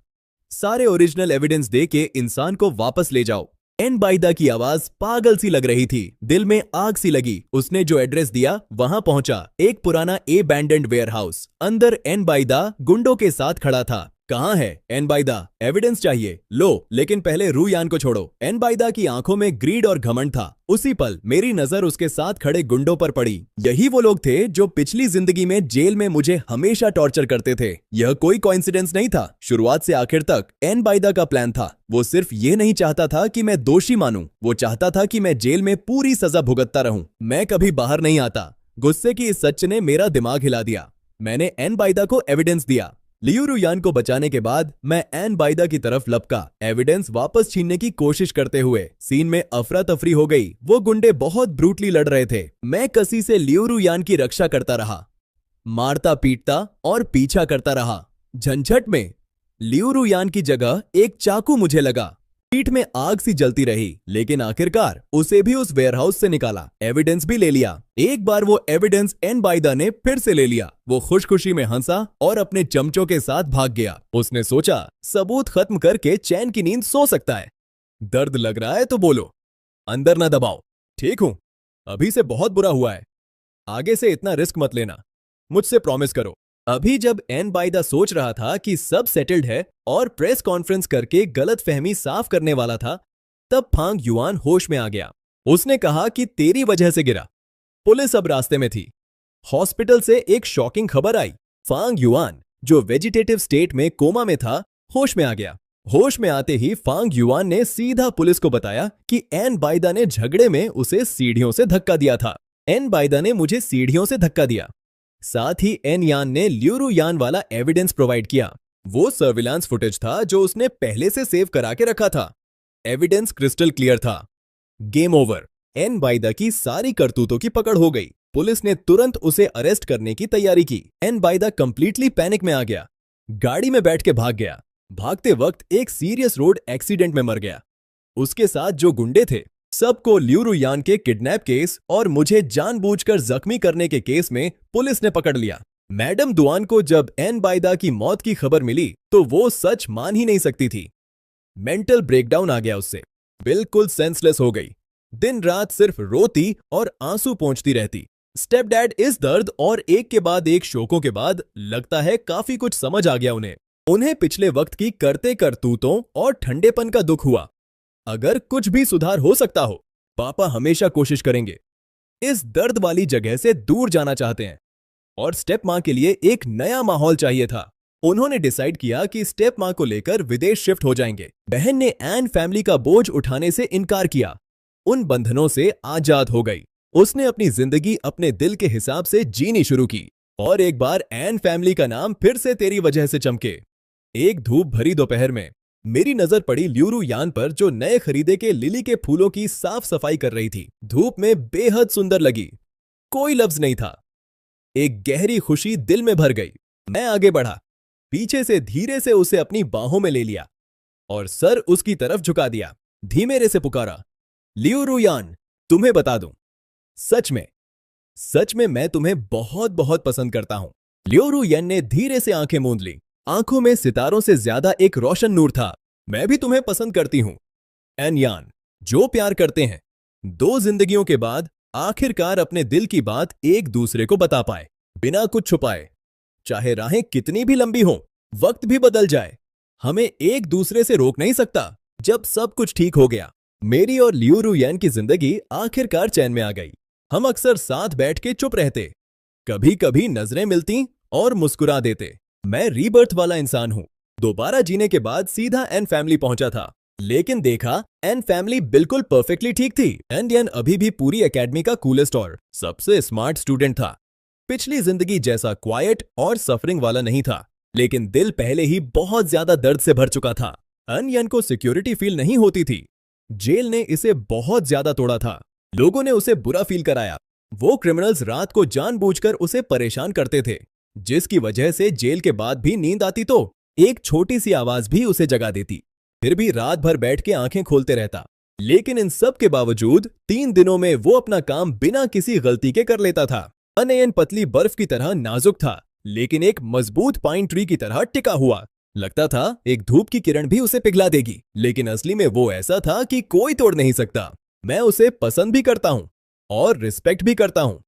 सारे ओरिजिनल एविडेंस दे के इंसान को वापस ले जाओ। एन बाइदा की आवाज पागल सी लग रही थी, दिल में आग सी लगी। उसने जो एड्रेस दिया वहां पहुंचा, एक पुराना एबैंडन्ड वेयरहाउस। अंदर एन बाइदा गुंडों के साथ खड़ा था। कहां है एन बाइदा? एविडेंस चाहिए, लो, लेकिन पहले रुयान को छोड़ो। एन बाइदा की आंखों में ग्रीड और घमंड था। उसी पल मेरी नजर उसके साथ खड़े गुंडों पर पड़ी। यही वो लोग थे जो पिछली जिंदगी में जेल में मुझे हमेशा टॉर्चर करते थे। यह कोई कोइंसिडेंस नहीं था। शुरुआत से आखिर तक एन बाइदा का प्लान था। वो सिर्फ ये नहीं चाहता था कि मैं दोषी मानूं, वो चाहता था कि मैं जेल में पूरी सजा भुगतता रहूं। मैं कभी बाहर नहीं आता। गुस्से की इस सच ने मेरा दिमाग हिला दिया। मैंने एन बाइदा को एविडेंस दिया। लियू रुयान को बचाने के बाद मैं एन बाइदा की तरफ लपका, एविडेंस वापस छीनने की कोशिश करते हुए। सीन में अफरा तफरी हो गई। वो गुंडे बहुत ब्रूटली लड़ रहे थे। मैं कसी से लियू रुयान की रक्षा करता रहा, मारता पीटता और पीछा करता रहा। झंझट में लियू रुयान की जगह एक चाकू मुझे लगा। पीठ में आग सी जलती रही, लेकिन आखिरकार उसे भी उस वेयरहाउस से निकाला। एविडेंस भी ले लिया। एक बार वो एविडेंस एन बाइदा ने फिर से ले लिया। वो खुशखुशी में हंसा और अपने चमचों के साथ भाग गया। उसने सोचा सबूत खत्म करके चैन की नींद सो सकता है। दर्द लग रहा है तो बोलो, अंदर ना दबाओ। ठीक हूं, अभी से बहुत बुरा हुआ है। आगे से इतना रिस्क मत लेना, मुझसे प्रॉमिस करो। अभी जब एन बाइदा सोच रहा था कि सब सेटल्ड है और प्रेस कॉन्फ्रेंस करके गलतफहमी साफ करने वाला था, तब फांग युआन होश में आ गया। उसने कहा कि तेरी वजह से गिरा। पुलिस अब रास्ते में थी। हॉस्पिटल से एक शॉकिंग खबर आई। फांग युआन, जो वेजिटेटिव स्टेट में कोमा में था, होश में आ गया। होश में आते ही फांग युआन ने सीधा पुलिस को बताया कि एन बाइदा ने झगड़े में उसे सीढ़ियों से धक्का दिया था। एन बाइदा ने मुझे सीढ़ियों से धक्का दिया। साथ ही एन यान ने ल्यूरू यान वाला एविडेंस प्रोवाइड किया। वो सर्विलांस फुटेज था जो उसने पहले से सेव करा के रखा था। एविडेंस क्रिस्टल क्लियर था। Game over. एन बाइदा की सारी करतूतों की पकड़ हो गई। पुलिस ने तुरंत उसे अरेस्ट करने की तैयारी की। एन बाइदा कंप्लीटली पैनिक में आ गया। गाड़ी में बैठ के भाग गया। भागते वक्त एक सीरियस रोड एक्सीडेंट में मर गया। उसके साथ जो गुंडे थे, सबको ल्यूरू यान के किडनैप केस और मुझे जानबूझकर जख्मी करने के केस में पुलिस ने पकड़ लिया। मैडम दुआन को जब एन बाइदा की मौत की खबर मिली तो वो सच मान ही नहीं सकती थी। मेंटल ब्रेकडाउन आ गया उससे। बिल्कुल सेंसलेस हो गई। दिन रात सिर्फ रोती और आंसू पोंछती रहती। स्टेप डैड इस दर्द और एक के बाद एक शोकों के बाद लगता है काफी कुछ समझ आ गया उन्हें पिछले वक्त की करते करतूतों और ठंडेपन का दुख हुआ। अगर कुछ भी सुधार हो सकता हो, पापा हमेशा कोशिश करेंगे। इस दर्द वाली जगह से दूर जाना चाहते हैं और स्टेप मां के लिए एक नया माहौल चाहिए था। उन्होंने डिसाइड किया कि स्टेप मां को लेकर विदेश शिफ्ट हो जाएंगे। बहन ने एन फैमिली का बोझ उठाने से इनकार किया। उन बंधनों से आजाद हो गई। उसने अपनी जिंदगी अपने दिल के हिसाब से जीनी शुरू की। और एक बार एन फैमिली का नाम फिर से तेरी वजह से चमके। एक धूप भरी दोपहर में मेरी नजर पड़ी ल्यूरू यान पर, जो नए खरीदे के लिली के फूलों की साफ सफाई कर रही थी। धूप में बेहद सुंदर लगी। कोई लफ्ज नहीं था। एक गहरी खुशी दिल में भर गई। मैं आगे बढ़ा। पीछे से धीरे से उसे अपनी बाहों में ले लिया और सर उसकी तरफ झुका दिया। धीमे रे से पुकारा, ल्यूरू यान, तुम्हें बता दूं, सच में मैं तुम्हें बहुत बहुत पसंद करता हूं। ल्यूरू यान ने धीरे से आंखें मूंद ली। आंखों में सितारों से ज्यादा एक रोशन नूर था। मैं भी तुम्हें पसंद करती हूं। एन यान, जो प्यार करते हैं, 2 जिंदगियों के बाद आखिरकार अपने दिल की बात एक दूसरे को बता पाए, बिना कुछ छुपाए। चाहे राहें कितनी भी लंबी हों, वक्त भी बदल जाए, हमें एक दूसरे से रोक नहीं सकता। जब सब कुछ ठीक हो गया, मेरी और ल्यूरू यान की जिंदगी आखिरकार चैन में आ गई। हम अक्सर साथ बैठ के चुप रहते, कभी कभी नजरें मिलती और मुस्कुरा देते। मैं रीबर्थ वाला इंसान हूं। दोबारा जीने के बाद सीधा एन फैमिली पहुंचा था, लेकिन देखा एन फैमिली बिल्कुल परफेक्टली ठीक थी। एन अभी भी पूरी एकेडमी का कूलेस्ट और सबसे स्मार्ट स्टूडेंट था। पिछली जिंदगी जैसा क्वाइट और सफरिंग वाला नहीं था, लेकिन दिल पहले ही बहुत ज्यादा दर्द से भर चुका था। एन को सिक्योरिटी फील नहीं होती थी। जेल ने इसे बहुत ज्यादा तोड़ा था। लोगों ने उसे बुरा फील कराया। वो क्रिमिनल्स रात को जानबूझकर उसे परेशान करते थे, जिसकी वजह से जेल के बाद भी नींद आती तो एक छोटी सी आवाज भी उसे जगा देती। फिर भी रात भर बैठ के आंखें खोलते रहता। लेकिन इन सब के बावजूद 3 दिनों में वो अपना काम बिना किसी गलती के कर लेता था। अनयन पतली बर्फ की तरह नाजुक था, लेकिन एक मजबूत पाइन ट्री की तरह टिका हुआ। लगता था एक धूप की किरण भी उसे पिघला देगी, लेकिन असली में वो ऐसा था कि कोई तोड़ नहीं सकता। मैं उसे पसंद भी करता हूं और रिस्पेक्ट भी करता हूं।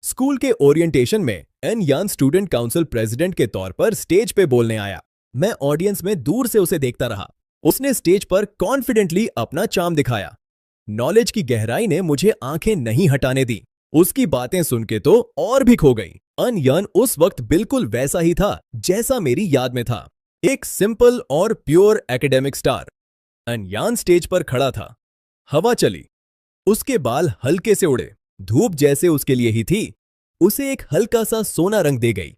स्कूल के ओरिएंटेशन में एन यान स्टूडेंट काउंसिल प्रेसिडेंट के तौर पर स्टेज पे बोलने आया। मैं ऑडियंस में दूर से उसे देखता रहा। उसने स्टेज पर कॉन्फिडेंटली अपना चार्म दिखाया। नॉलेज की गहराई ने मुझे आंखें नहीं हटाने दी। उसकी बातें सुन के तो और भी खो गई। एन यान उस वक्त बिल्कुल वैसा ही था जैसा मेरी याद में था, एक सिंपल और प्योर एकेडमिक स्टार। एन यान स्टेज पर खड़ा था। हवा चली, उसके बाल हल्के से उड़े। धूप जैसे उसके लिए ही थी, उसे एक हल्का सा सोना रंग दे गई।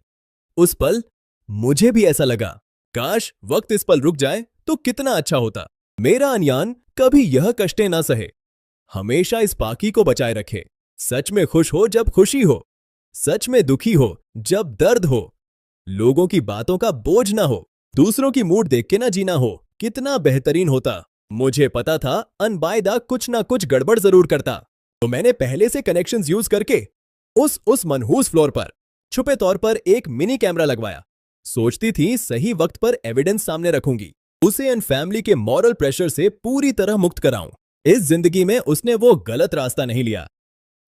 उस पल मुझे भी ऐसा लगा, काश वक्त इस पल रुक जाए तो कितना अच्छा होता। मेरा अनयान कभी यह कष्टें ना सहे, हमेशा इस पाकी को बचाए रखे। सच में खुश हो जब खुशी हो, सच में दुखी हो जब दर्द हो, लोगों की बातों का बोझ ना हो, दूसरों की मूड देख के ना जीना हो, कितना बेहतरीन होता। मुझे पता था अनबायदा कुछ ना कुछ गड़बड़ जरूर करता, तो मैंने पहले से कनेक्शंस यूज करके उस मनहूस फ्लोर पर छुपे तौर पर एक मिनी कैमरा लगवाया। सोचती थी सही वक्त पर एविडेंस सामने रखूंगी, उसे एन फैमिली के मॉरल प्रेशर से पूरी तरह मुक्त कराऊं। इस जिंदगी में उसने वो गलत रास्ता नहीं लिया।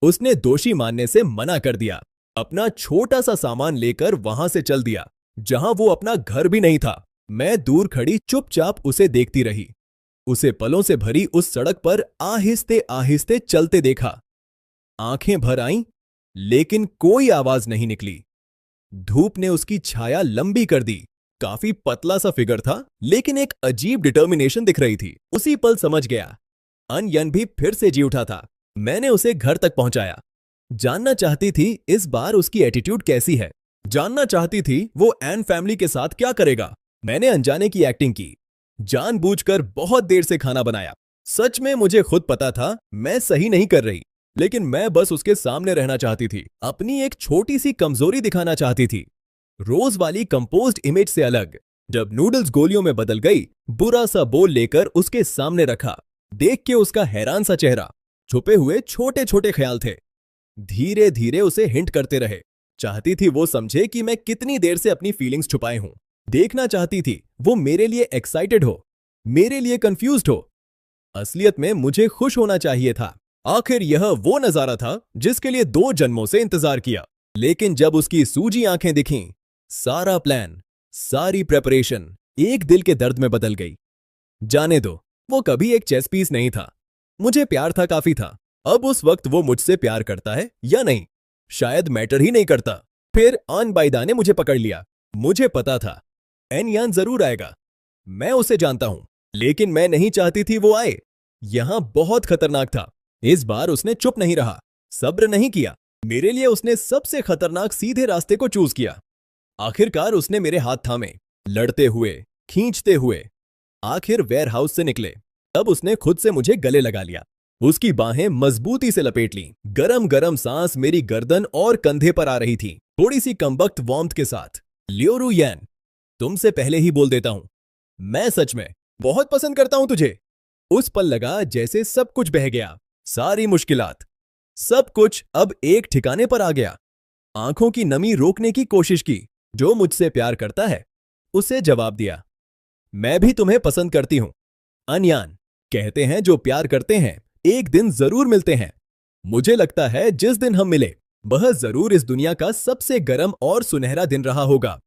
उसने दोषी मानने से मना कर दिया, अपना छोटा सा सामान लेकर वहां से चल दिया। जहां वो अपना घर भी नहीं था। मैं दूर खड़ी चुपचाप उसे देखती रही। उसे पलों से भरी उस सड़क पर आहिस्ते आहिस्ते चलते देखा। आंखें भर आईं, लेकिन कोई आवाज नहीं निकली। धूप ने उसकी छाया लंबी कर दी। काफी पतला सा फिगर था, लेकिन एक अजीब डिटर्मिनेशन दिख रही थी। उसी पल समझ गया, अनयन भी फिर से जी उठा था। मैंने उसे घर तक पहुंचाया। जानना चाहती थी इस बार उसकी एटीट्यूड कैसी है। जानना चाहती थी वो एन फैमिली के साथ क्या करेगा। मैंने अनजाने की एक्टिंग की, जानबूझकर बहुत देर से खाना बनाया। सच में मुझे खुद पता था मैं सही नहीं कर रही, लेकिन मैं बस उसके सामने रहना चाहती थी। अपनी एक छोटी सी कमजोरी दिखाना चाहती थी। रोज वाली कंपोज्ड इमेज से अलग। जब नूडल्स गोलियों में बदल गई, बुरा सा बोल लेकर उसके सामने रखा। देख के उसका हैरान सा चेहरा, छुपे हुए छोटे छोटे ख्याल थे। धीरे धीरे उसे हिंट करते रहे। चाहती थी वो समझे कि मैं कितनी देर से अपनी फीलिंग्स छुपाए हूं। देखना चाहती थी वो मेरे लिए एक्साइटेड हो, मेरे लिए कंफ्यूज्ड हो। असलियत में मुझे खुश होना चाहिए था। आखिर यह वो नजारा था जिसके लिए 2 जन्मों से इंतजार किया। लेकिन जब उसकी सूजी आंखें दिखीं, सारा प्लान, सारी प्रेपरेशन एक दिल के दर्द में बदल गई। जाने दो, वो कभी एक चेस पीस नहीं था। मुझे प्यार था काफी था। अब उस वक्त वो मुझसे प्यार करता है या नहीं, शायद मैटर ही नहीं करता। फिर आन बाइदा ने मुझे पकड़ लिया। मुझे पता था एनयान जरूर आएगा। मैं उसे जानता हूं, लेकिन मैं नहीं चाहती थी वो आए। यहां बहुत खतरनाक था। इस बार उसने चुप नहीं रहा, सब्र नहीं किया। मेरे लिए उसने सबसे खतरनाक सीधे रास्ते को चूज किया। आखिरकार उसने मेरे हाथ थामे, लड़ते हुए, खींचते हुए आखिर वेयरहाउस से निकले। तब उसने खुद से मुझे गले लगा लिया। उसकी बाहें मजबूती से लपेट लीं। गरम गरम सांस मेरी गर्दन और कंधे पर आ रही थी, थोड़ी सी कमबख्त वार्मथ के साथ। लियोरू यैन, तुमसे पहले ही बोल देता हूं, मैं सच में बहुत पसंद करता हूं तुझे। उस पल लगा जैसे सब कुछ बह गया, सारी मुश्किलात, सब कुछ अब एक ठिकाने पर आ गया। आंखों की नमी रोकने की कोशिश की। जो मुझसे प्यार करता है उसे जवाब दिया, मैं भी तुम्हें पसंद करती हूं। अनयान, कहते हैं जो प्यार करते हैं एक दिन जरूर मिलते हैं। मुझे लगता है जिस दिन हम मिले वह जरूर इस दुनिया का सबसे गर्म और सुनहरा दिन रहा होगा।